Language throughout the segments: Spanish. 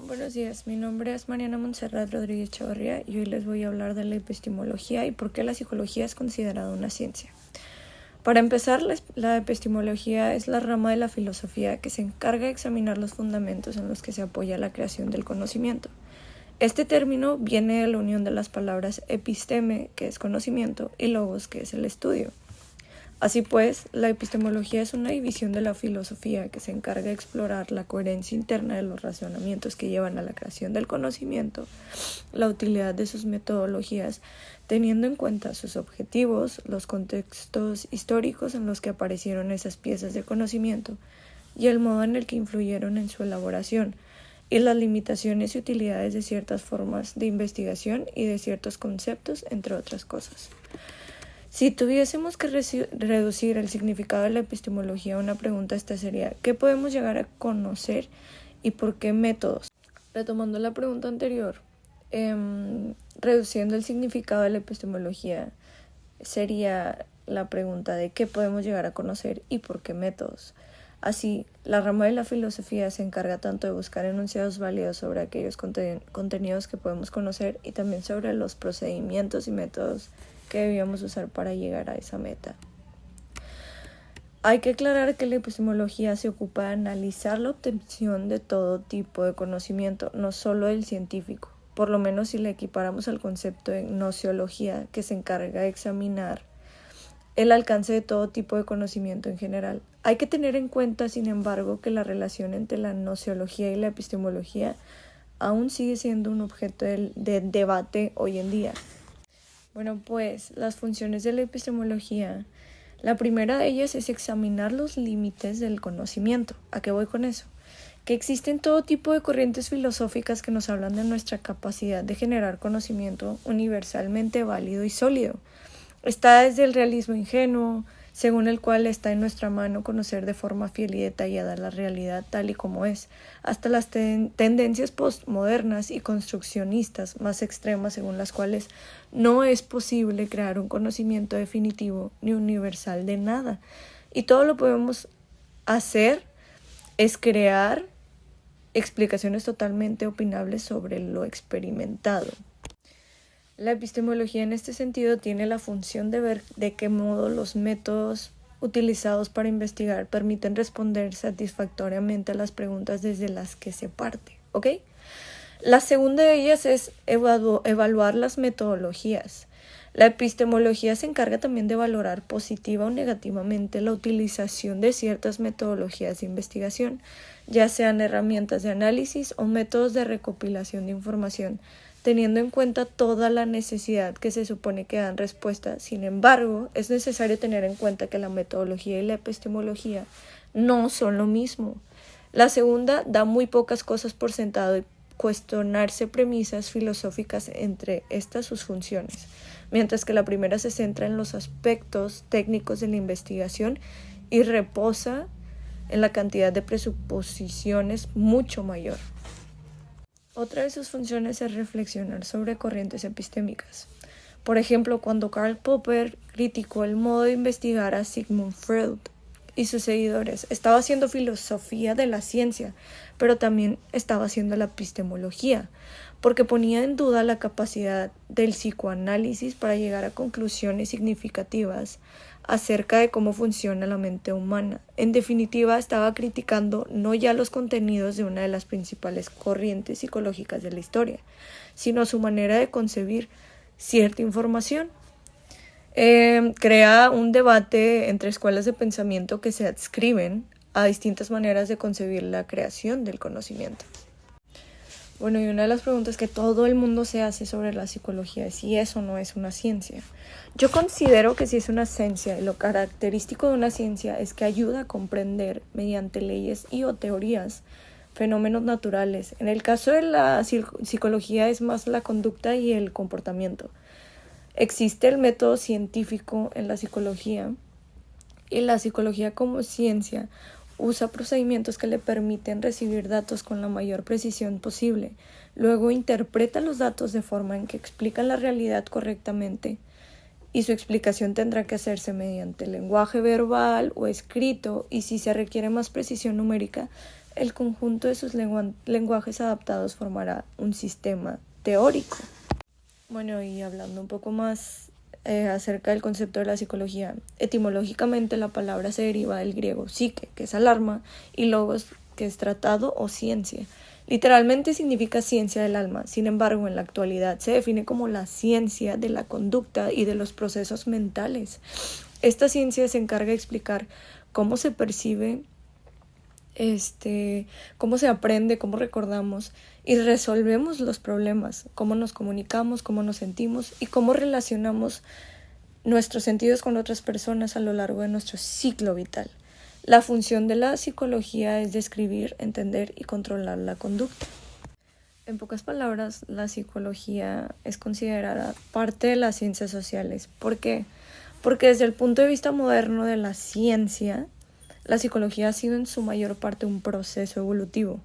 Buenos días, mi nombre es Mariana Montserrat Rodríguez Chavarría y hoy les voy a hablar de la epistemología y por qué la psicología es considerada una ciencia. Para empezar, la epistemología es la rama de la filosofía que se encarga de examinar los fundamentos en los que se apoya la creación del conocimiento. Este término viene de la unión de las palabras episteme, que es conocimiento, y logos, que es el estudio. Así pues, la epistemología es una división de la filosofía que se encarga de explorar la coherencia interna de los razonamientos que llevan a la creación del conocimiento, la utilidad de sus metodologías, teniendo en cuenta sus objetivos, los contextos históricos en los que aparecieron esas piezas de conocimiento y el modo en el que influyeron en su elaboración, y las limitaciones y utilidades de ciertas formas de investigación y de ciertos conceptos, entre otras cosas. Si tuviésemos que reducir el significado de la epistemología a una pregunta, esta sería: ¿qué podemos llegar a conocer y por qué métodos? Retomando la pregunta anterior, reduciendo el significado de la epistemología sería la pregunta de qué podemos llegar a conocer y por qué métodos. Así, la rama de la filosofía se encarga tanto de buscar enunciados válidos sobre aquellos contenidos que podemos conocer y también sobre los procedimientos y métodos que debíamos usar para llegar a esa meta. Hay que aclarar que la epistemología se ocupa de analizar la obtención de todo tipo de conocimiento, no solo del científico, por lo menos si la equiparamos al concepto de gnoseología, que se encarga de examinar el alcance de todo tipo de conocimiento en general. Hay que tener en cuenta, sin embargo, que la relación entre la gnoseología y la epistemología aún sigue siendo un objeto de debate hoy en día. Bueno, pues las funciones de la epistemología, la primera de ellas es examinar los límites del conocimiento. ¿A qué voy con eso? Que existen todo tipo de corrientes filosóficas que nos hablan de nuestra capacidad de generar conocimiento universalmente válido y sólido. Está desde el realismo ingenuo, según el cual está en nuestra mano conocer de forma fiel y detallada la realidad tal y como es, hasta las tendencias postmodernas y construccionistas más extremas, según las cuales no es posible crear un conocimiento definitivo ni universal de nada. Y todo lo podemos hacer es crear explicaciones totalmente opinables sobre lo experimentado. La epistemología en este sentido tiene la función de ver de qué modo los métodos utilizados para investigar permiten responder satisfactoriamente a las preguntas desde las que se parte, ¿ok? La segunda de ellas es evaluar las metodologías. La epistemología se encarga también de valorar positiva o negativamente la utilización de ciertas metodologías de investigación, ya sean herramientas de análisis o métodos de recopilación de información, teniendo en cuenta toda la necesidad que se supone que dan respuesta. Sin embargo, es necesario tener en cuenta que la metodología y la epistemología no son lo mismo. La segunda da muy pocas cosas por sentado y cuestionarse premisas filosóficas entre estas sus funciones, mientras que la primera se centra en los aspectos técnicos de la investigación y reposa en la cantidad de presuposiciones mucho mayor. Otra de sus funciones es reflexionar sobre corrientes epistémicas. Por ejemplo, cuando Karl Popper criticó el modo de investigar a Sigmund Freud y sus seguidores, estaba haciendo filosofía de la ciencia, pero también estaba haciendo la epistemología, porque ponía en duda la capacidad del psicoanálisis para llegar a conclusiones significativas acerca de cómo funciona la mente humana. En definitiva, estaba criticando no ya los contenidos de una de las principales corrientes psicológicas de la historia, sino su manera de concebir cierta información. Crea un debate entre escuelas de pensamiento que se adscriben a distintas maneras de concebir la creación del conocimiento. Bueno, y una de las preguntas que todo el mundo se hace sobre la psicología es si eso no es una ciencia. Yo considero que sí es una ciencia, y lo característico de una ciencia es que ayuda a comprender mediante leyes y o teorías fenómenos naturales. En el caso de la psicología es más la conducta y el comportamiento. Existe el método científico en la psicología y la psicología como ciencia usa procedimientos que le permiten recibir datos con la mayor precisión posible. Luego interpreta los datos de forma en que explican la realidad correctamente y su explicación tendrá que hacerse mediante lenguaje verbal o escrito, y si se requiere más precisión numérica, el conjunto de sus lenguajes adaptados formará un sistema teórico. Bueno, y hablando un poco más acerca del concepto de la psicología, etimológicamente la palabra se deriva del griego psique, que es alarma, y logos, que es tratado o ciencia. Literalmente significa ciencia del alma, sin embargo, en la actualidad se define como la ciencia de la conducta y de los procesos mentales. Esta ciencia se encarga de explicar cómo se percibe, cómo se aprende, cómo recordamos y resolvemos los problemas, cómo nos comunicamos, cómo nos sentimos y cómo relacionamos nuestros sentidos con otras personas a lo largo de nuestro ciclo vital. La función de la psicología es describir, entender y controlar la conducta. En pocas palabras, la psicología es considerada parte de las ciencias sociales. ¿Por qué? Porque desde el punto de vista moderno de la ciencia, la psicología ha sido en su mayor parte un proceso evolutivo,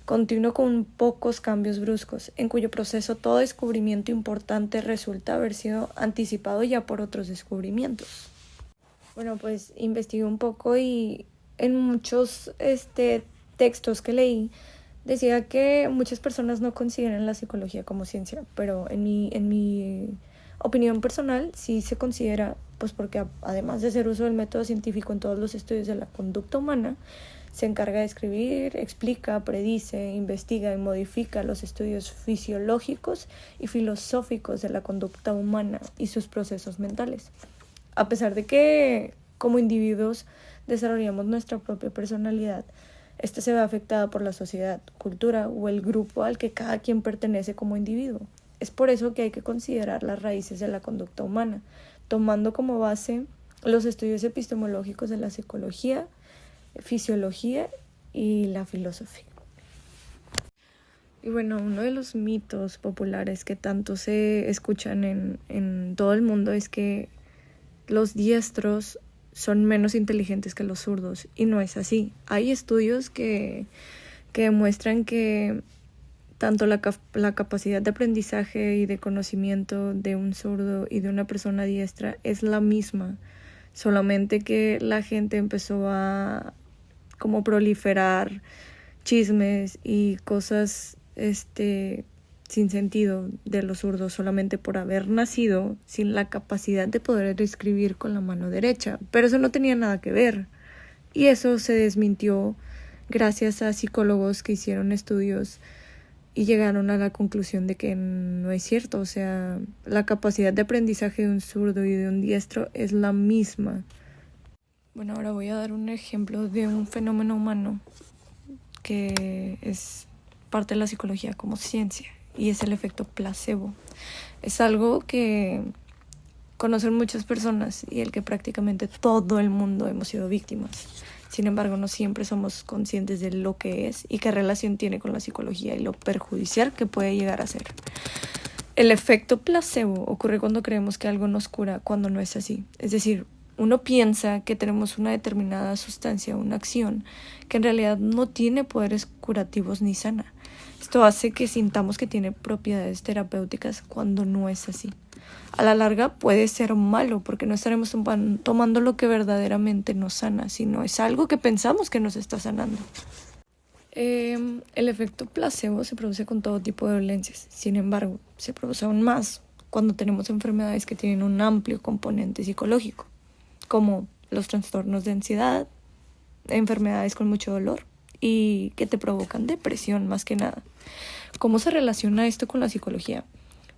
continuo con pocos cambios bruscos, en cuyo proceso todo descubrimiento importante resulta haber sido anticipado ya por otros descubrimientos. Bueno, pues investigué un poco y en muchos textos que leí decía que muchas personas no consideran la psicología como ciencia, pero en mi opinión personal sí se considera, pues porque además de hacer uso del método científico en todos los estudios de la conducta humana, se encarga de escribir, explica, predice, investiga y modifica los estudios fisiológicos y filosóficos de la conducta humana y sus procesos mentales. A pesar de que como individuos desarrollamos nuestra propia personalidad, esta se ve afectada por la sociedad, cultura o el grupo al que cada quien pertenece como individuo. Es por eso que hay que considerar las raíces de la conducta humana, tomando como base los estudios epistemológicos de la psicología, fisiología y la filosofía. Y bueno, uno de los mitos populares que tanto se escuchan en todo el mundo es que los diestros son menos inteligentes que los zurdos, y no es así. Hay estudios que demuestran que tanto la capacidad de aprendizaje y de conocimiento de un zurdo y de una persona diestra es la misma, solamente que la gente empezó a como proliferar chismes y cosas sin sentido de los zurdos solamente por haber nacido sin la capacidad de poder escribir con la mano derecha. Pero eso no tenía nada que ver. Y eso se desmintió gracias a psicólogos que hicieron estudios y llegaron a la conclusión de que no es cierto. O sea, la capacidad de aprendizaje de un zurdo y de un diestro es la misma. Bueno, ahora voy a dar un ejemplo de un fenómeno humano que es parte de la psicología como ciencia, y es el efecto placebo. Es algo que conocen muchas personas y el que prácticamente todo el mundo hemos sido víctimas. Sin embargo, no siempre somos conscientes de lo que es y qué relación tiene con la psicología y lo perjudicial que puede llegar a ser. El efecto placebo ocurre cuando creemos que algo nos cura cuando no es así. Es decir, uno piensa que tenemos una determinada sustancia, una acción, que en realidad no tiene poderes curativos ni sana. Esto hace que sintamos que tiene propiedades terapéuticas cuando no es así. A la larga puede ser malo porque no estaremos tomando lo que verdaderamente nos sana, sino es algo que pensamos que nos está sanando. El efecto placebo se produce con todo tipo de dolencias. Sin embargo, se produce aún más cuando tenemos enfermedades que tienen un amplio componente psicológico, como los trastornos de ansiedad, enfermedades con mucho dolor y que te provocan depresión más que nada. ¿Cómo se relaciona esto con la psicología?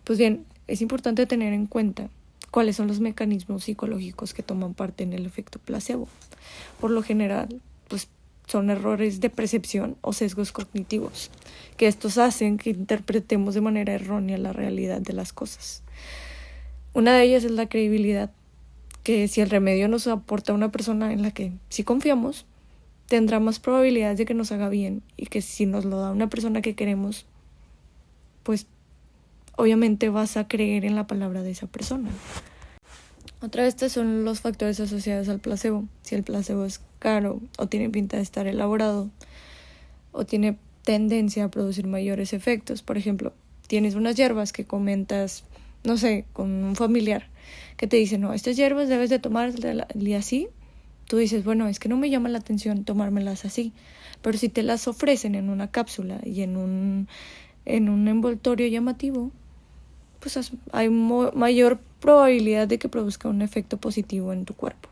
Pues bien, es importante tener en cuenta cuáles son los mecanismos psicológicos que toman parte en el efecto placebo. Por lo general, pues son errores de percepción o sesgos cognitivos, que estos hacen que interpretemos de manera errónea la realidad de las cosas. Una de ellas es la credibilidad, que si el remedio nos aporta a una persona en la que sí confiamos, tendrá más probabilidades de que nos haga bien, y que si nos lo da una persona que queremos, pues obviamente vas a creer en la palabra de esa persona. Otra de estas son los factores asociados al placebo. Si el placebo es caro o tiene pinta de estar elaborado o tiene tendencia a producir mayores efectos. Por ejemplo, tienes unas hierbas que comentas, no sé, con un familiar que te dice, no, estas hierbas debes de tomar y así, tú dices, bueno, es que no me llama la atención tomármelas así, pero si te las ofrecen en una cápsula y en un envoltorio llamativo, pues hay mayor probabilidad de que produzca un efecto positivo en tu cuerpo.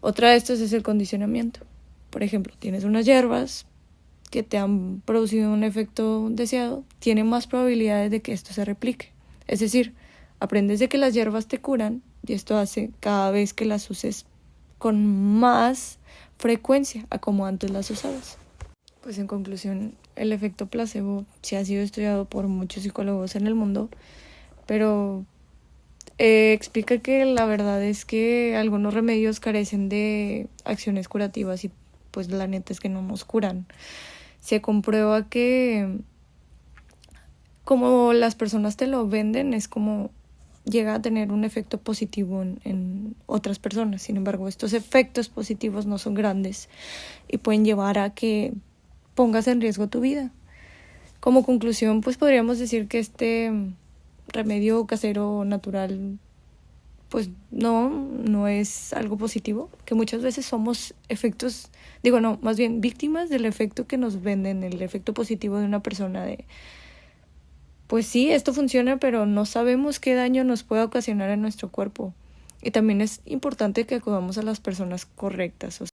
Otra de estas es el condicionamiento. Por ejemplo, tienes unas hierbas que te han producido un efecto deseado, tiene más probabilidades de que esto se replique. Es decir, aprendes de que las hierbas te curan y esto hace cada vez que las uses con más frecuencia a como antes las usabas. Pues en conclusión, el efecto placebo sí ha sido estudiado por muchos psicólogos en el mundo, pero explica que la verdad es que algunos remedios carecen de acciones curativas y pues la neta es que no nos curan. Se comprueba que como las personas te lo venden, es como llega a tener un efecto positivo en otras personas. Sin embargo, estos efectos positivos no son grandes y pueden llevar a que pongas en riesgo tu vida. Como conclusión, pues podríamos decir que este remedio casero natural pues no es algo positivo, que muchas veces somos más bien víctimas del efecto que nos venden, el efecto positivo de una persona de, pues sí, esto funciona, pero no sabemos qué daño nos puede ocasionar en nuestro cuerpo. Y también es importante que acudamos a las personas correctas.